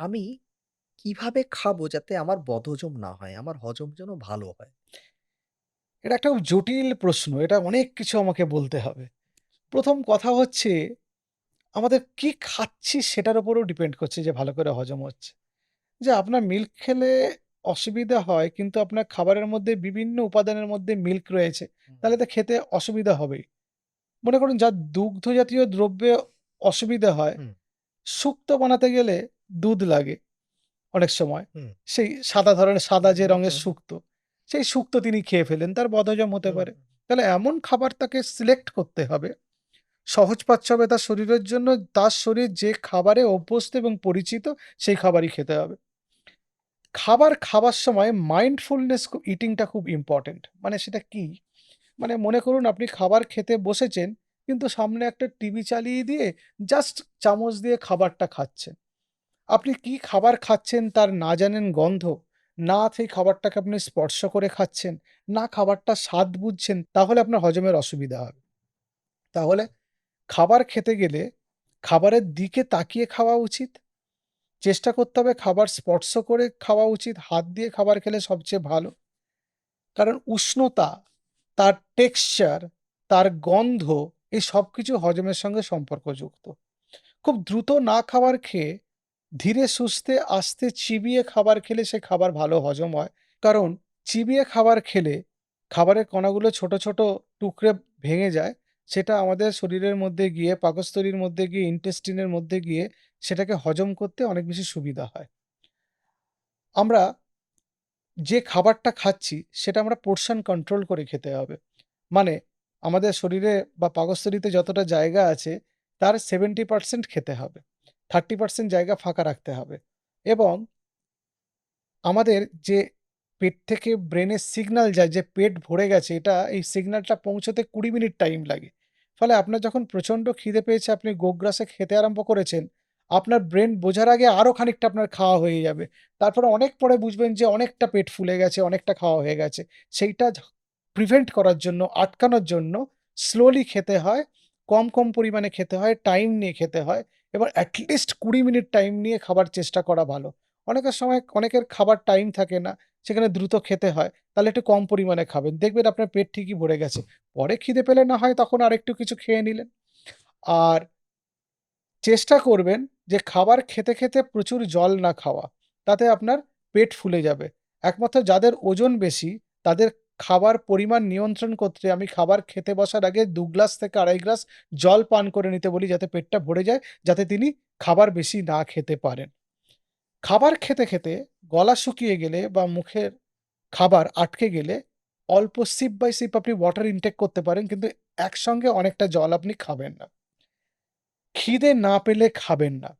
আমি কিভাবে খাবো যাতে আমার বদহজম না হয়? আমার হজম যেন ভালো হয়? এটা একটা খুব জটিল প্রশ্ন। এটা অনেক কিছু আমাকে বলতে হবে। ১ম কথা হচ্ছে আমাদের কি খাচ্ছি সেটার উপরেও ডিপেন্ড করছে যে ভালো করে হজম হচ্ছে। যে আপনার মিল্ক খেলে অসুবিধা হয় কিন্তু আপনার খাবারের মধ্যে বিভিন্ন উপাদানের মধ্যে মিল্ক রয়েছে। হুম, তাহলে তো খেতে অসুবিধা হবেই। মনে করুন যার দুগ্ধ জাতীয় দ্রব্যে অসুবিধা হয়, হুম, শুক্তো বানাতে গেলে দুধ লাগে অনেক সময়। হুম, সেই সাদা ধরনের সাদা যে রঙের হুম, শুক্তো, সেই শুক্তো তিনি খেয়ে ফেললেন। তার বদহজম হতে হুম, পারে। তাহলে এমন খাবার তাকে সিলেক্ট করতে হবে সহজপাচ্য হবে তার শরীরের জন্য, তার শরীর যে খাবারে অভ্যস্ত এবং পরিচিত সেই খাবারই খেতে হবে। খাবার খাবার সময় মাইন্ডফুলনেস ইটিংটা খুব ইম্পোর্টেন্ট। মানে সেটা কি? মানে মনে করুন আপনি খাবার খেতে বসেছেন, কিন্তু সামনে একটা টিভি চালিয়ে দিয়ে জাস্ট চামচ দিয়ে খাবারটা খাচ্ছেন। আপনি কি খাবার খাচ্ছেন তার না জানেন গন্ধ, না সেই খাবারটাকে আপনি স্পর্শ করে খাচ্ছেন, না খাবারটার স্বাদ বুঝছেন, তাহলে আপনার হজমের অসুবিধা হবে। তাহলে খাবার খেতে গেলে খাবারের দিকে তাকিয়ে খাওয়া উচিত। চেষ্টা করতে হবে খাবার স্পর্শ করে খাওয়া উচিত। হাত দিয়ে খাবার খেলে সবচেয়ে ভালো। কারণ উষ্ণতা, তার টেক্সচার, তার গন্ধ এই সবকিছু হজমের সঙ্গে সম্পর্কযুক্ত। খুব দ্রুত না খাবার খেয়ে ধীরে সুস্থে আস্তে চিবিয়ে খাবার খেলে সে খাবার ভালো হজম হয়। কারণ চিবিয়ে খাবার খেলে খাবারের কণাগুলো ছোট, ছোট টুকরে ভেঙে যায়। সেটা আমাদের শরীরের মধ্যে গিয়ে পাকস্থলীর মধ্যে গিয়ে ইন্টেস্টিনের মধ্যে গিয়ে সেটাকে হজম করতে অনেক বেশি সুবিধা হয়। আমরা যে খাবারটা খাচ্ছি সেটা আমরা পোরশন কন্ট্রোল করে খেতে হবে। মানে আমাদের শরীরে বা পাকস্থলীতে যতটা জায়গা আছে তার 70% খেতে হবে। 30% জায়গা ফাঁকা রাখতে হবে। এবং আমাদের যে পেট থেকে ব্রেনে সিগনাল যায় যে পেট ভরে গেছে এই সিগনালটা পৌঁছতে ২০ মিনিট টাইম লাগে। ফলে আপনার যখন প্রচণ্ড খিদে পেয়েছে আপনি গোগ্রাসে খেতে আরম্ভ করেছেন, আপনার ব্রেন বোঝার আগে আরো খানিকটা আপনার খাওয়া হয়ে যাবে। তারপরে অনেক পরে বুঝবেন যে অনেকটা পেট ফুলে গেছে, অনেকটা খাওয়া হয়ে গেছে। সেইটা প্রিভেন্ট করার জন্য, আটকানোর জন্য স্লোলি খেতে হয়, কম, কম পরিমাণে খেতে হয়, টাইম নিয়ে খেতে হয় এবং এট লিস্ট ২০ মিনিট টাইম নিয়ে খাবার চেষ্টা করা ভালো। অনেকের সময় অনেকের খাবার টাইম থাকে না, সেখানে দ্রুত খেতে হয়। তাহলে একটু কম পরিমাণে খাবেন। দেখবেন আপনার পেট ঠিকই ভরে গেছে। পরে খিদে পেলে না হয় তখন আরেকটু কিছু খেয়ে নিলেন। আর চেষ্টা করবেন যে খাবার খেতে, খেতে প্রচুর জল না খাওয়া। তাতে আপনার পেট ফুলে যাবে। একমাত্র যাদের ওজন বেশি তাদের খাবার পরিমাণ নিয়ন্ত্রণ করতে আমি খাবার খেতে বসার আগে ২ গ্লাস থেকে ২.৫ গ্লাস জল পান করে নিতে বলি যাতে পেটটা ভরে যায়, যাতে তিনি খাবার বেশি না খেতে পারেন। খাবার খেতে, খেতে গলা শুকিয়ে গেলে বা মুখের খাবার আটকে গেলে অল্প সিপ বাই সিপ আপনি ওয়াটার ইনটেক করতে পারেন। কিন্তু একসঙ্গে অনেকটা জল আপনি খাবেন না। খিদে না পেলে খাবেন না।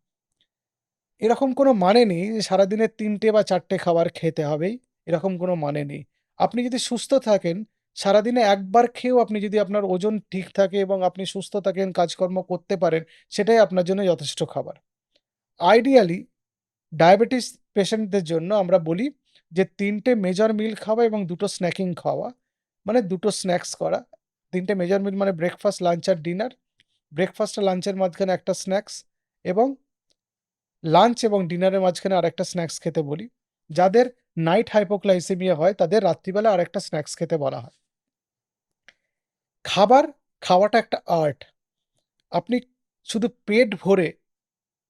এরকম কোনো মানে নেই যে সারাদিনে ৩ টে বা ৪ টে খাবার খেতে হবেই, এরকম কোনো মানে নেই। আপনি যদি সুস্থ থাকেন, সারাদিনে একবার খেয়েও আপনি যদি আপনার ওজন ঠিক থাকে এবং আপনি সুস্থ থাকেন, কাজকর্ম করতে পারেন, সেটাই আপনার জন্য যথেষ্ট খাবার। আইডিয়ালি ডায়াবেটিস পেশেন্টদের জন্য আমরা বলি যে ৩ টে মেজর মিল খাওয়া এবং ২ টো স্ন্যাকিং খাওয়া। মানে ২ টো স্ন্যাকস করা। ৩ টে মেজর মিল মানে ব্রেকফাস্ট, লাঞ্চ আর ডিনার। ব্রেকফাস্ট আর লাঞ্চের মাঝখানে একটা স্ন্যাকস এবং লাঞ্চ এবং ডিনারের মাঝখানে আরেকটা স্ন্যাকস খেতে বলি। যাদের নাইট হাইপোগ্লাইসেমিয়া হয় তাদের রাত্রিবেলা আরেকটা স্ন্যাকস খেতে বলা হয়। খাবার খাওয়াটা একটা আর্ট। আপনি শুধু পেট ভরে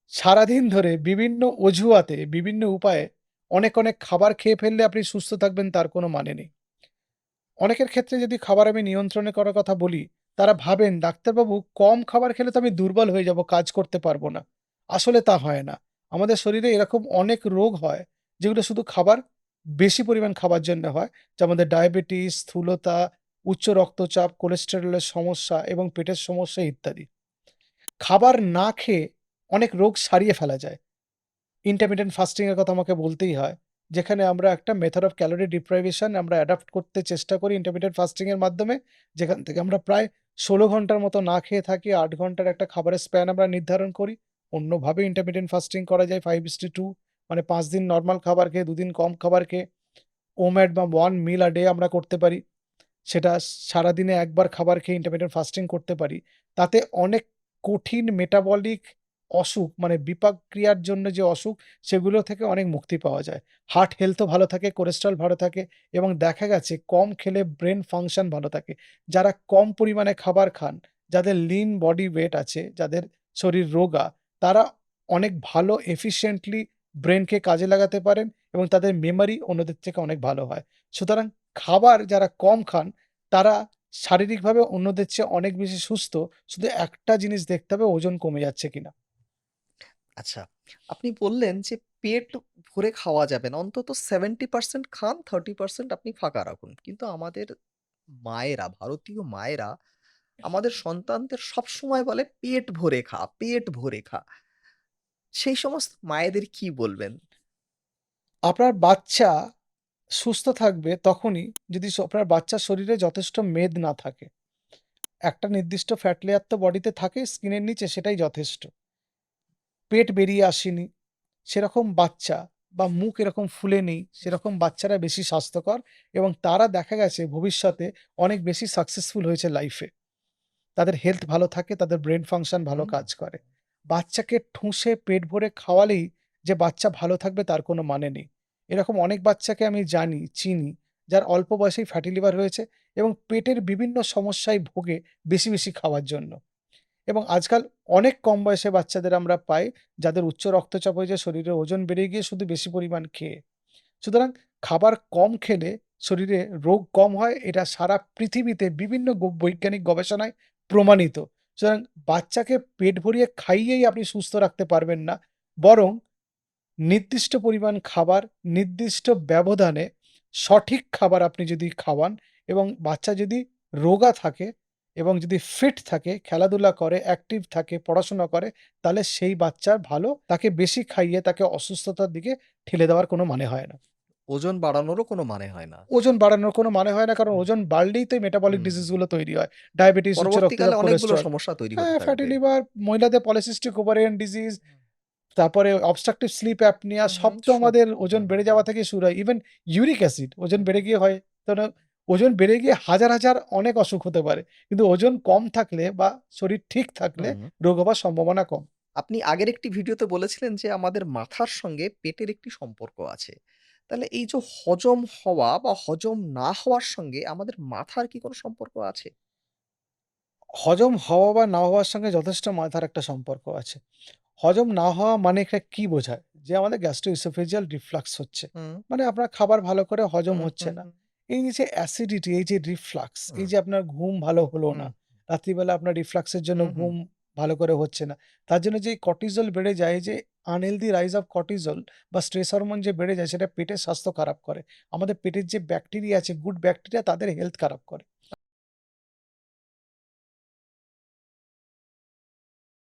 সারাদিন ধরে বিভিন্ন অজুহাতে, বিভিন্ন উপায়ে অনেক, অনেক খাবার খেয়ে ফেললে আপনি সুস্থ থাকবেন তার কোনো মানে নেই। অনেকের ক্ষেত্রে যদি খাবার আমি নিয়ন্ত্রণে করার কথা বলি, তারা ভাবেন ডাক্তারবাবু কম খাবার খেলে তো আমি দুর্বল হয়ে যাব, কাজ করতে পারব না। আসলে তা হয় না। আমাদের শরীরে এরকম অনেক রোগ হয়, যেগুলো শুধু খাবার বেশি পরিমাণ খাবার জন্য হয়। যেমন আমাদের ডায়াবেটিস, স্থূলতা, উচ্চ রক্তচাপ, কোলেস্টেরলের সমস্যা এবং পেটের সমস্যা ইত্যাদি। খাবার না খেয়ে অনেক রোগ সারিয়ে ফেলা যায়। intermittent fasting এর কথা আমাকে বলতেই হয়। যেখানে আমরা একটা মেথড অফ ক্যালোরি ডিপ্রাইভেশন আমরা অ্যাডপ্ট করতে চেষ্টা করি intermittent fasting এর মাধ্যমে। যেখান থেকে আমরা প্রায় ১৬ ঘন্টার মতো না খেয়ে থাকি। ৮ ঘন্টার একটা খাবারের স্প্যান আমরা নির্ধারণ করি। অন্যভাবে intermittent fasting করা যায় 5:2 মানে ৫ দিন নরমাল খাবার খেয়ে ২ দিন কম খাবার খেয়ে OMAD বা 1 মিল a day আমরা করতে পারি। সেটা সারাদিনে একবার খাবার খেয়ে intermittent fasting করতে পারি। তাতে অনেক কঠিন মেটাবলিক অসুখ মানে বিপাক ক্রিয়ার জন্য যে অসুখ সেগুলো থেকে অনেক মুক্তি পাওয়া যায়। হার্ট হেলথও ভালো থাকে, কোলেস্টেরল ভালো থাকে এবং দেখা গেছে কম খেলে ব্রেন ফাংশন ভালো থাকে। যারা কম পরিমাণে খাবার খান, যাদের লিন বডি ওয়েট আছে, যাদের শরীর রোগা, তারা অনেক ভালো এফিশিয়েন্টলি ব্রেনকে কাজে লাগাতে পারেন এবং তাদের মেমোরি অন্যদের থেকে অনেক ভালো হয়। সুতরাং খাবার যারা কম খান তারা শারীরিকভাবে অন্যদের চেয়ে অনেক বেশি সুস্থ। শুধু একটা জিনিস দেখতে হবে ওজন কমে যাচ্ছে কিনা। আচ্ছা, আপনি বললেন যে পেট ভরে খাওয়া যাবে না। অন্তত 70% খান, 30% আপনি ফাঁকা রাখুন। কিন্তু আমাদের মায়েরা, ভারতীয় মায়েরা আমাদের সন্তানদের সবসময় বলে, "পেট ভরে খা, পেট ভরে খা।" সেই সমস্ত মায়েদের কি বলবেন? আপনার বাচ্চা সুস্থ থাকবে তখনই যদি আপনার বাচ্চার শরীরে যথেষ্ট মেদ না থাকে। একটা নির্দিষ্ট ফ্যাট লেয়ার তো বডিতে থাকে স্কিনের নিচে সেটাই যথেষ্ট। পেট বেরিয়ে আসেনি, সেরকম বাচ্চা বা মুখ এরকম ফুলে নেই, সেরকম বাচ্চারা বেশি স্বাস্থ্যকর এবং তারা দেখা গেছে ভবিষ্যতে অনেক বেশি সাকসেসফুল হয়েছে লাইফে। তাদের হেলথ ভালো থাকে, তাদের ব্রেন ফাংশন ভালো হুম, কাজ করে। বাচ্চাকে ঠুসে পেট ভরে খাওয়ালেই যে বাচ্চা ভালো থাকবে তার কোনো মানে নেই। এরকম অনেক বাচ্চাকে আমি জানি, চিনি যার অল্প বয়সেই ফ্যাটি লিভার হয়েছে এবং পেটের বিভিন্ন সমস্যায় ভোগে বেশি, বেশি খাওয়ার জন্য। এবং আজকাল অনেক কম বয়সে বাচ্চাদের আমরা পাই যাদের উচ্চ রক্তচাপ হয়েছে, শরীরের ওজন বেড়ে গিয়ে শুধু বেশি পরিমাণ খেয়ে। সুতরাং খাবার কম খেলে শরীরে রোগ কম হয় এটা সারা পৃথিবীতে বিভিন্ন বৈজ্ঞানিক গবেষণায় প্রমাণিত। সুতরাং বাচ্চাকে পেট ভরিয়ে খাইয়েই আপনি সুস্থ রাখতে পারবেন না। বরং নির্দিষ্ট পরিমাণ খাবার, নির্দিষ্ট ব্যবধানে সঠিক খাবার আপনি যদি খাওয়ান এবং বাচ্চা যদি রোগা থাকে এবং যদি ফিট থাকে, খেলাধুলা করে, অ্যাক্টিভ থাকে, পড়াশোনা করে, তাহলে সেই বাচ্চার ভালো। তাকে বেশি খাইয়ে তাকে অসুস্থতার দিকে ঠেলে দেওয়ার কোনো মানে হয় না। ওজন বাড়ানোরও কোনো মানে হয় না। ওজন বাড়ানোর কোনো মানে হয় না কারণ হুম, ওজন বাড়লেই তো এই মেটাবলিক হুম, ডিজিজ হুম। গুলো তৈরি হয়। ডায়াবেটিস, উচ্চ পরবর্তীকালে রক্তচাপ, অনেকগুলো কোলেস্টেরল। সমস্যা তৈরি হতে হ্যাঁ, ফ্যাটি থাকবে। লিভার, মহিলাদের পলিসিস্টিক ওভারিয়ান ডিজিজ, তারপরে অবস্ট্রাকটিভ স্লিপ অ্যাপনিয়া হুম, সব হুম, তো সব। আমাদের ওজন হুম, বেড়ে যাওয়া থেকে শুরু হয়। ইভেন ইউরিক অ্যাসিড ওজন হুম, বেড়ে গিয়ে হয়। তো না ওজন বেড়ে গিয়ে হাজার, হাজার অনেক অসুখ হতে পারে। কিন্তু ওজন কম থাকলে বা শরীর ঠিক থাকলে হুম। রোগ হবার সম্ভাবনা কম। আপনি আগের একটি ভিডিওতে বলেছিলেন যে আমাদের মাথার সঙ্গে পেটের একটি সম্পর্ক আছে। তাহলে এই যে হজম হওয়া বা হজম না হওয়ার সঙ্গে আমাদের মাথার কি কোনো সম্পর্ক আছে? হজম হওয়া বা না হওয়ার সঙ্গে যথেষ্ট মাথার একটা সম্পর্ক আছে। হজম না হওয়া মানে এটা কি বোঝায়? যে আমাদের গ্যাস্ট্রোএসোফেজিয়াল রিফ্লাক্স হচ্ছে। হুম, মানে আপনার খাবার ভালো করে হজম হুম, হচ্ছে হুম, না। হুম, এই যে অ্যাসিডিটি, এই যে রিফ্লাক্স, এই হুম, যে আপনার ঘুম ভালো হলো না। হুম, রাত্রিবেলা আপনার রিফ্লাক্সের জন্য হুম, হুম। ঘুম ভালো করে হচ্ছে না। তার জন্য যেই কর্টিসল বেড়ে যায়, এই যে আনহেলথি রাইজ অফ কর্টিসল বা স্ট্রেস হরমোন যে বেড়ে যায় সেটা পেটের স্বাস্থ্য খারাপ করে। আমাদের পেটের যে ব্যাকটেরিয়া আছে, গুড ব্যাকটেরিয়া তাদের হেলথ খারাপ করে।